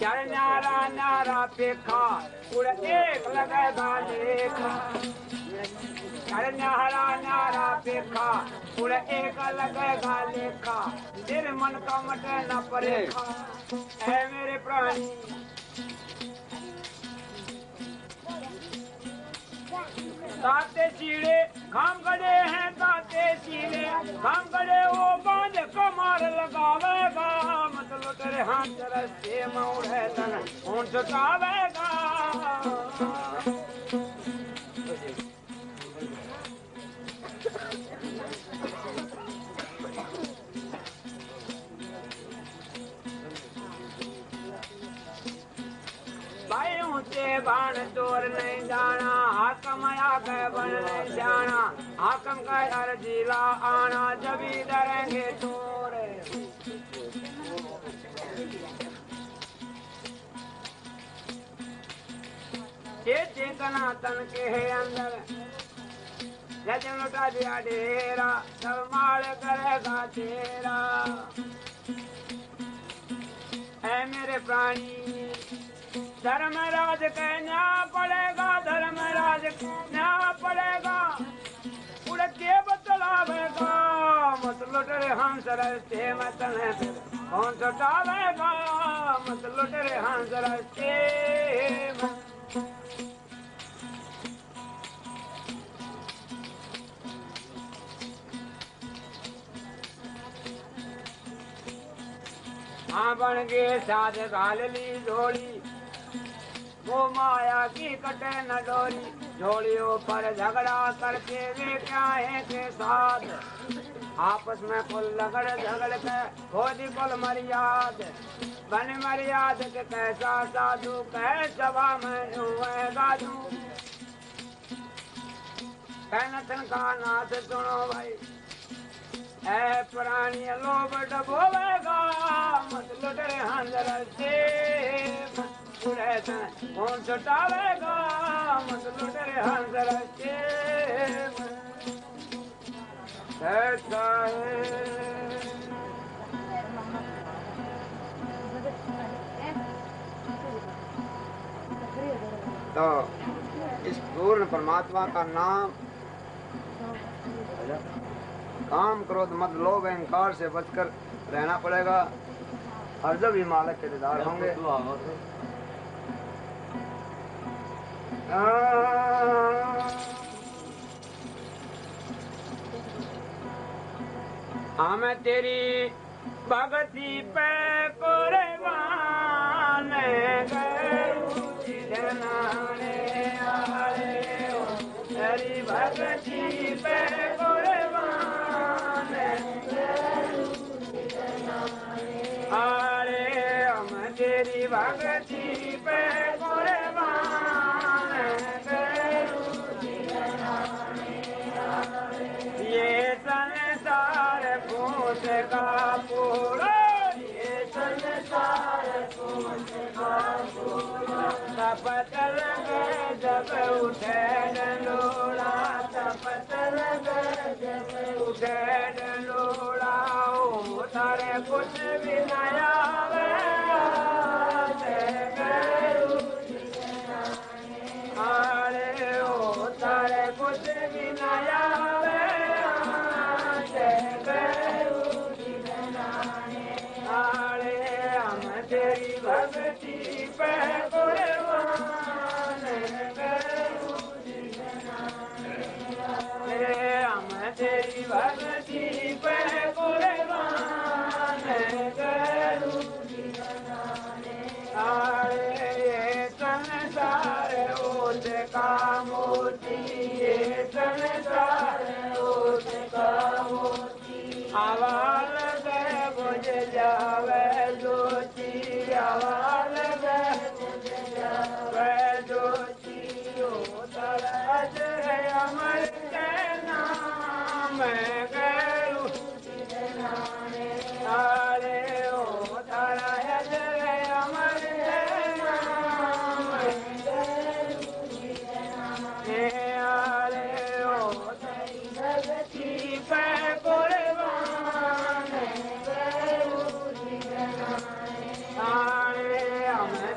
चल न्यारा न्यारा पेखा पूरा एक लगेगा लेखा चल न्यारा न्यारा पेखा पूरा एक लगेगा लेखा तेरे मन का मटे न परेखा है मेरे प्राणी ताते चीड़े खाम गड़े हैं ताते चीड़े खाम गड़े वो बांध कमार लगावेगा मतलब तेरे हाथ रस्ते मऊड़ है तन कौन छुटावेगा भाई ऊंचे बाण तोर नहीं जाना हाकम आगे बन नहीं जाना हाकम का डर जिला आना जब ही डरेंगे तोरे ये चेतना तन के है अंदर जब लुटा दिया डेरा सब माल करेगा तेरा है मेरे प्राणी धर्मराज कहना पड़ेगा धर्मराज कहना पड़ेगा उड़ के बतलावेगा मत लुट रे हंस रस्ते मत कौन छुटावेगा मत लुट रे हंस रस्ते हाँ बन गए साथ घाल ली झोली वो माया की कटे न डोरी झोलियों पर झगड़ा करके वे क्या है के साथ आपस में कुल लगड़ झगड़ के खोदी कुल मर्याद बन मर्याद के कैसा साधु कह सभा में गाजू कहन का नाथ सुनो भाई ऐ पुरानी लोभ डबोवेगा मत लुट रे हंजर से कौन छुटावेगा मत लुट रे हंजर से कैसा है तो इस पूर्ण परमात्मा का नाम काम क्रोध मत लोभ अहंकार से बचकर रहना पड़ेगा और जब ही मालिक के दीदार होंगे मैं तेरी भगती पे कुर्बान तेरी भगती पे अरे हम तेरी भगती पे कुर्बान ये संसार पूछ का पूरा ये संसार पूछ का पूरा तपत लगे जब उठे डंडोला तपत लगे जब उठे डंडोला तारे कुछ भी नया अरे ओ तारे कुछ भी नया अरे हम तेरी भक्ति पे कुर्बान हम तेरी भक्ति पे कुर्बान अरे संसार ओस का मोती ये संसार ओस का मोती आवाल गए बुझ जावे ज्योति आवाल गए बुझ जावे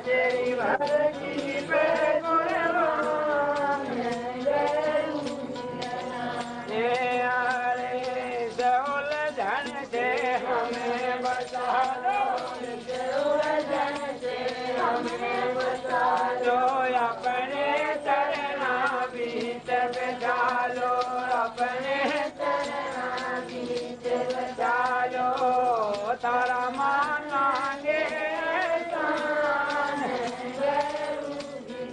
तेरी भक्ति पे कुर्बान ये आरे से उलझन से हमें बचा दो हमें बचा लो अपने चरना बीच बचा लो अपने चरना बीच बचा लो तारा मानांगे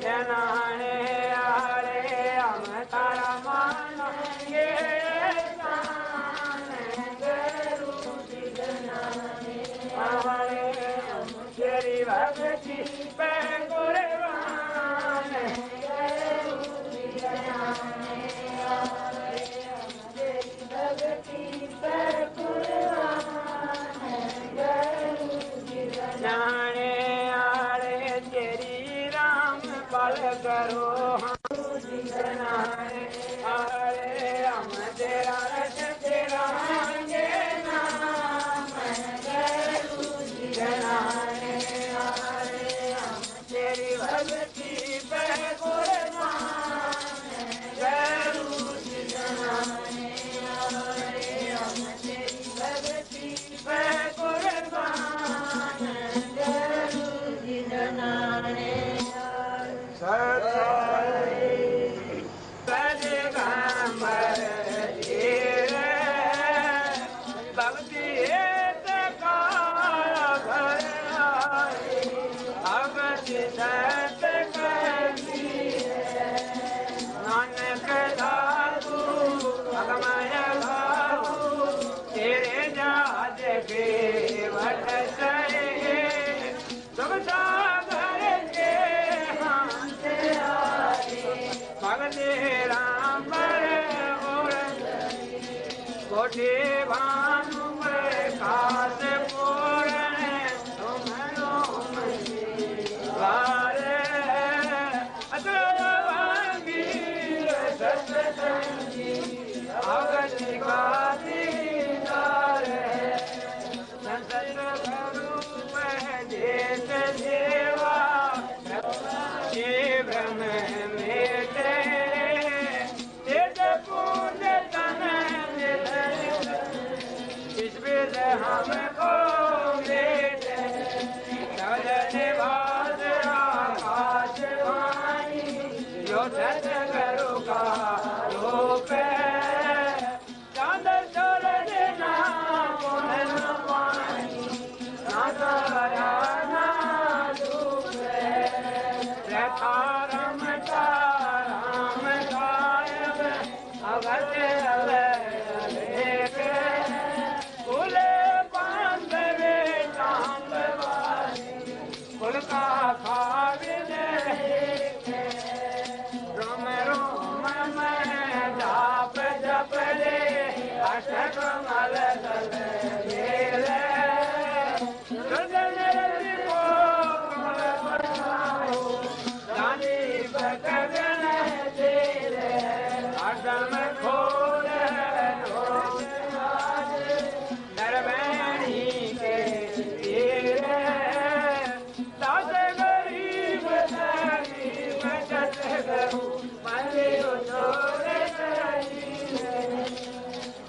जनाने आरे हम तारा मानांगे तेरी भक्ति पे कुर्बान तेरी भक्ति पे कुर्बान जाने आरे तेरी राम पल करो आरे हम तेरा रस तेरा तेरी भक्ति पे कुर्बान तेरी भक्ति पे कुर्बान कोठे भानु में खास पूरने तुम्हारो वारे अतरवांगी सत्संगी अगति गाती तारे संसद गुरु में देश सेवा ये ब्रह्म मेटे हमको बेटे चलने बाद आकाश वाणी जो सतगुरु का रूप है चांद सूरज ना पूर्ण पानी ना तारा ना धूप है रखा रमता राम कायब अगत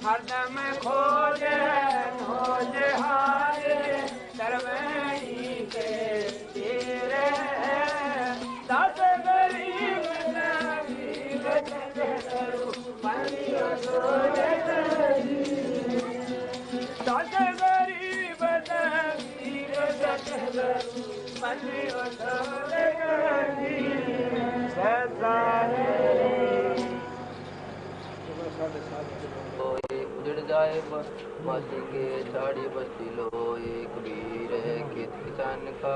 हरदम खोजे खोज हारे सर्वही के तेरे दस गरीब गरीब करू बलियो सोरे दस गरीब गरीब करू बलियो सोरे उजड़ जाए मासी के झाड़ी बस्ती लो एक वीर है खेत किसान का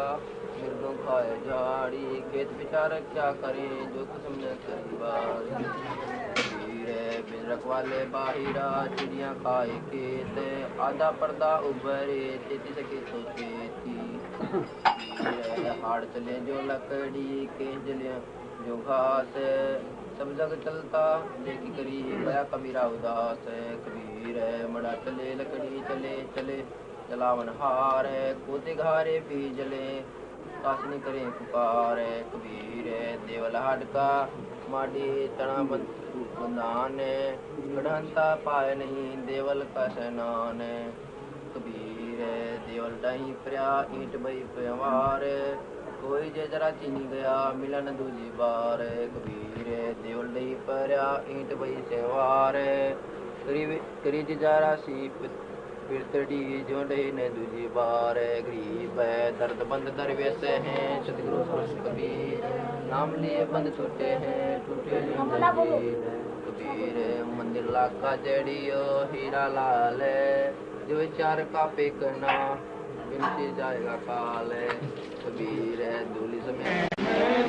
मृदों खाए झाड़ी खेत बेचारा क्या करें जो कुछ न करीबार वीर है बिन रखवाले बाहिरा चिड़िया खाए खेत आधा पर्दा उभरे खेती सके तो खेती हाड़ चले जो लकड़ी के जले जो घास सब जग चलता देखी करी गया कबीरा उदास है कबीर है मड़ा चले लकड़ी चले चले जलावन हार है कोते घारे भी जले कासनी करें पुकार कबीर देवल हाडका माडी तना बंधान गढ़ंता पाए नहीं देवल का सैनान कबीर देवल डाही प्रया ईंट बई प्यार कोई जे जरा चीनी गया मिलन दूजी बार कबीर देवल डही प्रया ईंट बई सेवार करी जरा सी पिरतड़ी जोड़े ने दूजी बार गरीब है दर्द बंद दरवेश हैं सतगुरु पुरुष कबीर नाम लिए बंद टूटे हैं टूटे कबीर मंदिर लाका जड़ियो हीरा लाल जो विचार का पे करना बिनती जाएगा काल कबीर दूली समय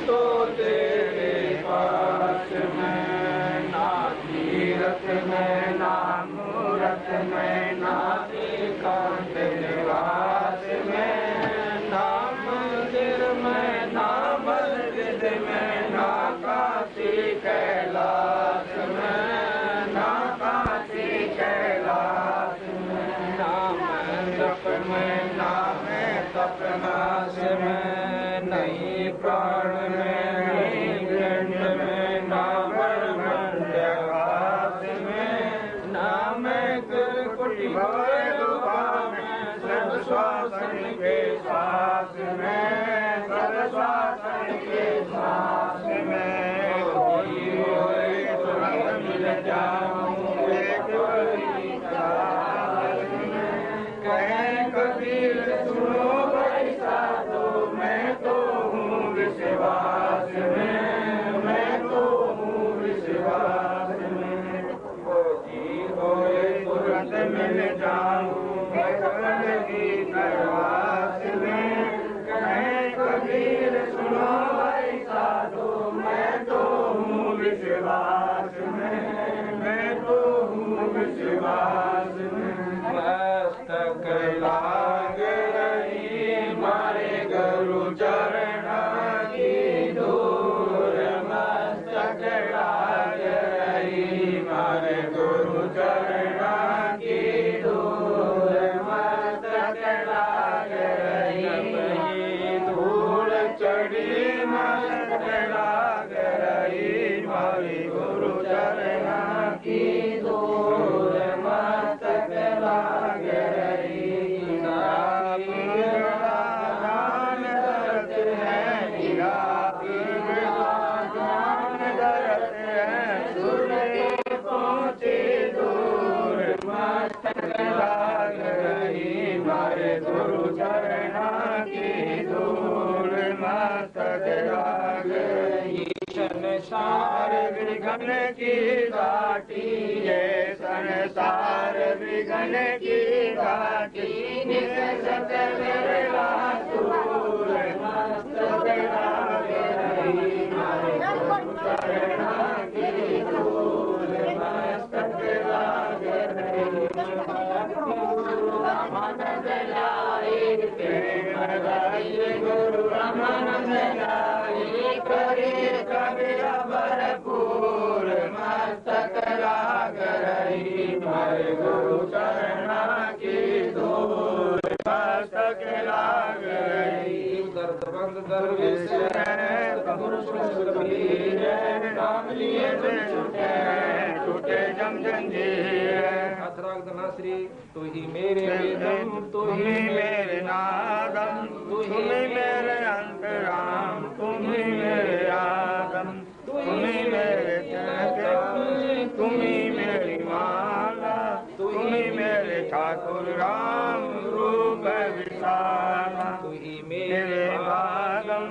तो तेरे पास में ना तीरथ में ना मूरत में ना एकांत निवास में ना मंदिर में ना मस्जिद में ना काशी कैलाश में ना काशी कैलाश में ना मंडप में ना तपनाश में नहीं प्राण में नहीं गंड में ना ब्रह्मण्यवास में ना मैं कुटी भवलुभा में सब श्वासन के सांस में सब श्वासन के सांस में कोई होए तुरंत मिल जाऊं एक बड़ी काश में कहे कबीर सुनो मैं तो हूँ विश्वास में मैं तो हूँ विश्वास में ओ जी होए तुरंत मिल जाऊँ भगवान की करवास में कहे कबीर सुनो भाई साधु मैं तो हूँ विश्वास में मैं तो हूँ विश्वास में मस्तक लाग रही मारे गुरु चरण की दूर मस्तक लाग रही मारे गुरु चरण की दूर मस्तक लाग रही धूल चढ़ी मस्तक लाग रही मारे गुरु चरण की दूर मस्तक लाग रही लाग रही मारे गुरु चरणा की धूल मस्तक लाग रही संसार विघ्न की घाटी ये संसार विघ्न की घाटी निसत विरला दूर मस्तक लाग रही मारे गुरु चरणा की धूल मस्तक लाग रही रामानंद लाई प्रेम गाई गुरु रामानंद लाई करे कबीरा भरपूर मस्तक लाग रही मारे गुरु चरणा की धूल मस्तक लाग रही दर्द बंद दरवेश कबीर नाम लिए टूटे जम जंजीर श्री तू ही मेरे वेदम तू ही मेरे नादम तू ही मेरे अंतराम तू ही मेरे आगम तू ही मेरे तिलक तू ही मेरी माला तू ही मेरे ठाकुर राम रूप विशाला तू ही मेरे भागम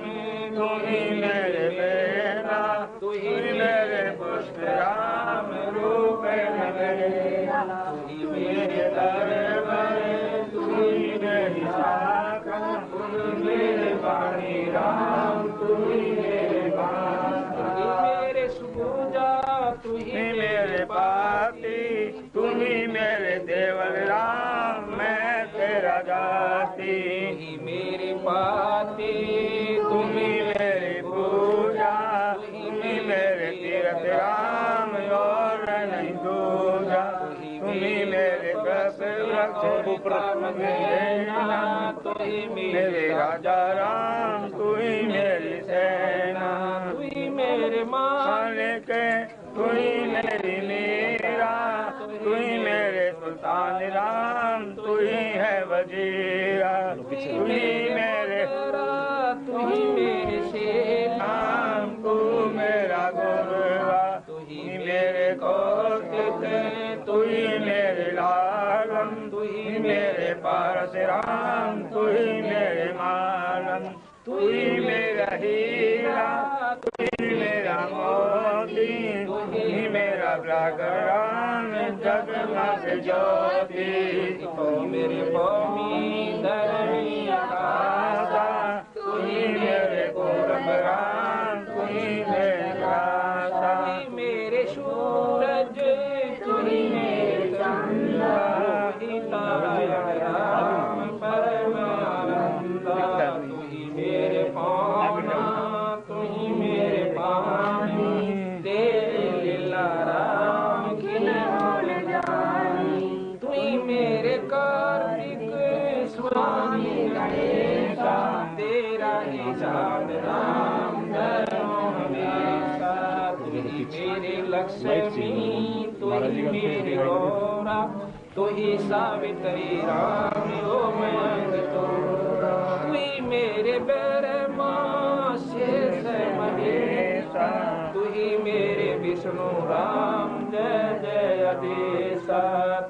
तू ही मेरे बेला तू ही मेरे पुष्प राम रूप नवेला तू ही मेरे दरबार तू ही मेरी शाखा तू ही मेरे वाणी राम तू ही मेरे बास तू ही मेरे सुपूजा तू ही मेरे पाती तू ही मेरे देवल राम मैं तेरा जाती तू ही मेरे पाती तू ही मेरी पूजा तू ही मेरे तीर्थ राम और नहीं दूजा तू ही मेरे कपड़ा तू ही मेरे राजा राम, तू ही मेरी सेना, तू ही मेरे मालिक, तू ही मेरी मीरा, तू ही मेरे सुल्तान राम, तू ही है वजीरा, तू ही मेरे तू ही मेरे शेर राम, तू मेरा गुरुआ, तू ही मेरे कौशिक, तू ही मेरे लालम, तू ही मेरे पारस राम, तू ही मेरे मालम, तू ही मेरा हीरा, तू ही मेरा मोती, तू ही मेरा राम, जगमग ज्योति, तू मेरे भूमि धरणी आकाशा, तू ही मेरे पूरब राम, तू ही मेरे राजा, तू ही मेरे सूरज, तू ही मेरे चंद्र, तू ही तारा राम परमानंद, तू ही मेरे पाना, तू ही मेरे पानी, तेरे लीला राम किन भूल जानी, तू ही मेरे कार्तिक स्वामी गणेशा, तेरा ही चांद राम धरो हमेशा, तू ही मेरे लक्ष्मी, तू ही मेरे गौरा, तू ही सावित्री राम ओ मयंक तोरा, तू ही मेरे ब्रह्मा शेष महेशा, तू ही मेरे विष्णु राम जय जय अधेशा,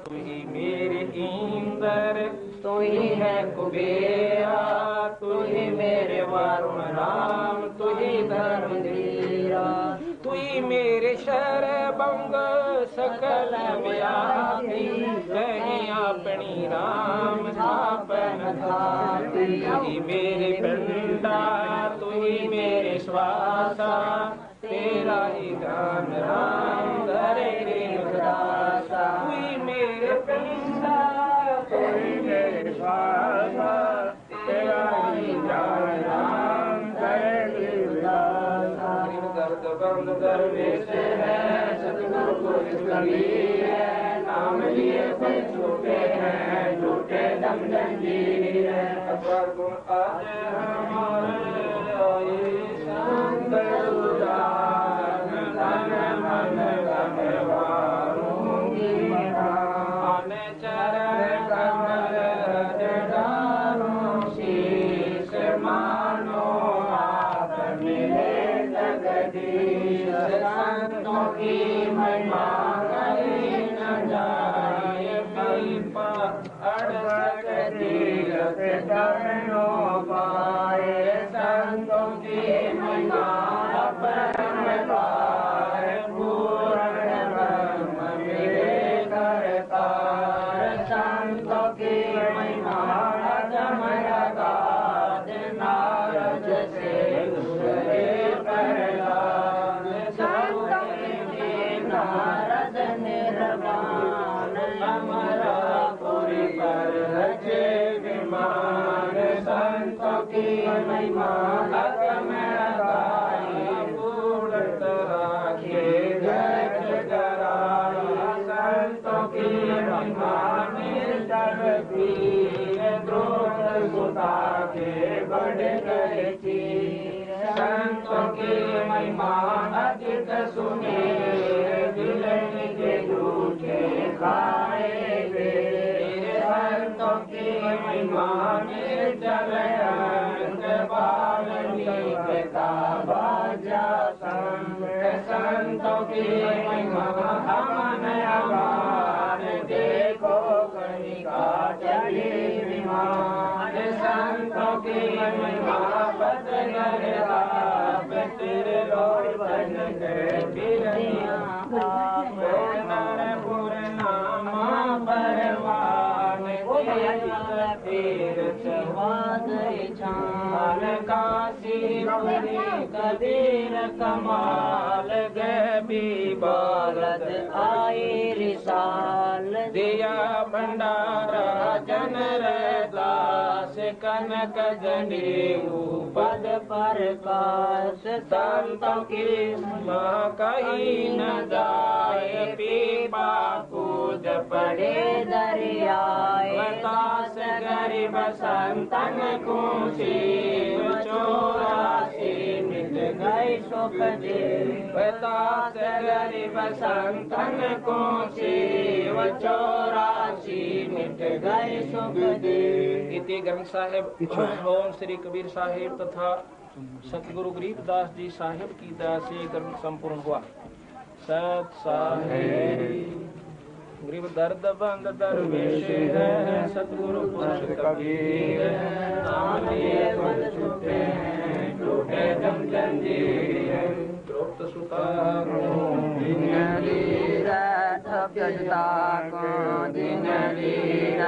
तू ही मेरे इंद्र, तू ही है कुबेरा, तू ही मेरे वरुण राम, तू ही धर्मधीरा, तू ही मेरे शरभंग सकल व्यापी, कहीं अपनी राम आपन धाती, तू ही मेरे पिंडा, तू ही मेरे श्वासा, तेरा ही दान राम धरे दासा, तू ही मेरे पिंडा, तू ही मेरे श्वासा, तेरा ही दान राम धरे दासा, दर्द बंद दरवेश है, सतगुरु को कबीर है, नाम लिए से छूटे हैं, झूठे दम जंजीर है, अपर गुण आज हमारे आए संत उदार, तन मन गमवारूंगी आने चरण कमल डारूं, शीश मानो आप मिले जगदीश, संतों की महिमा कही न जाए, पीपा अड़सठ तीरथ चरणों पाए, संतों की महिमा अपरम पार, पूर्ण ब्रह्म मिले करतार, संतों की महिमा अगम अगाध, नारद से गुजरे प्रहलाद, संतों की नारद निर्वाण, अमरापुरी पर रचे विमान, संतों की महिमा अगम अगाई, पूर्णत राखे जग कराई, संतों की महिमा निर्जल पीर, द्रोण सुता के बढ़ गए चीर, संतों की महिमा अधिक सुने, विलन के झूठे खाए वे, संतों की महिमा निर्जल अंग, बाल्मीक का बाजा संग, संतों की महिमा हमन अगान, देखो कनिका चली विमान, संतों की महिमा बदगर आप, त्रिलोचन के बिरनिया आप, नरपुर नामा परवान, तीर्थ वाद छान काशीपुरी कदीर कमाल गैबी बालद आई रिसाल दिया भंडारा जनर दास कनक जनेऊ पद प्रकाश संतों की माँ कहीं न जाए पीपा पूज पड़े दरियाए बतास गरीब संतन को शिव 84 मिट गए सुख दे बतास गरीब संतन को शिव 84 मिट गए सुख दे। इति ग्रंथ साहिब ओम श्री कबीर साहिब तथा सतगुरु गरीबदास जी साहिब की दया से ग्रंथ संपूर्ण हुआ। सत साहिब गरीब दर्द बंद दरवेश है सतगुरु पुरुष कबीर नाम लिए बंद छूटे हैं टूटे जम जंजीर द्रोप्त सुता को दिन लीर थपजता को दिन लीर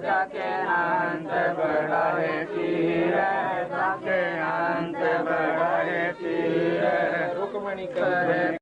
जाके अंत बढ़ाए तीर जाके अंत बढ़ाए तीर रुक्मणी कर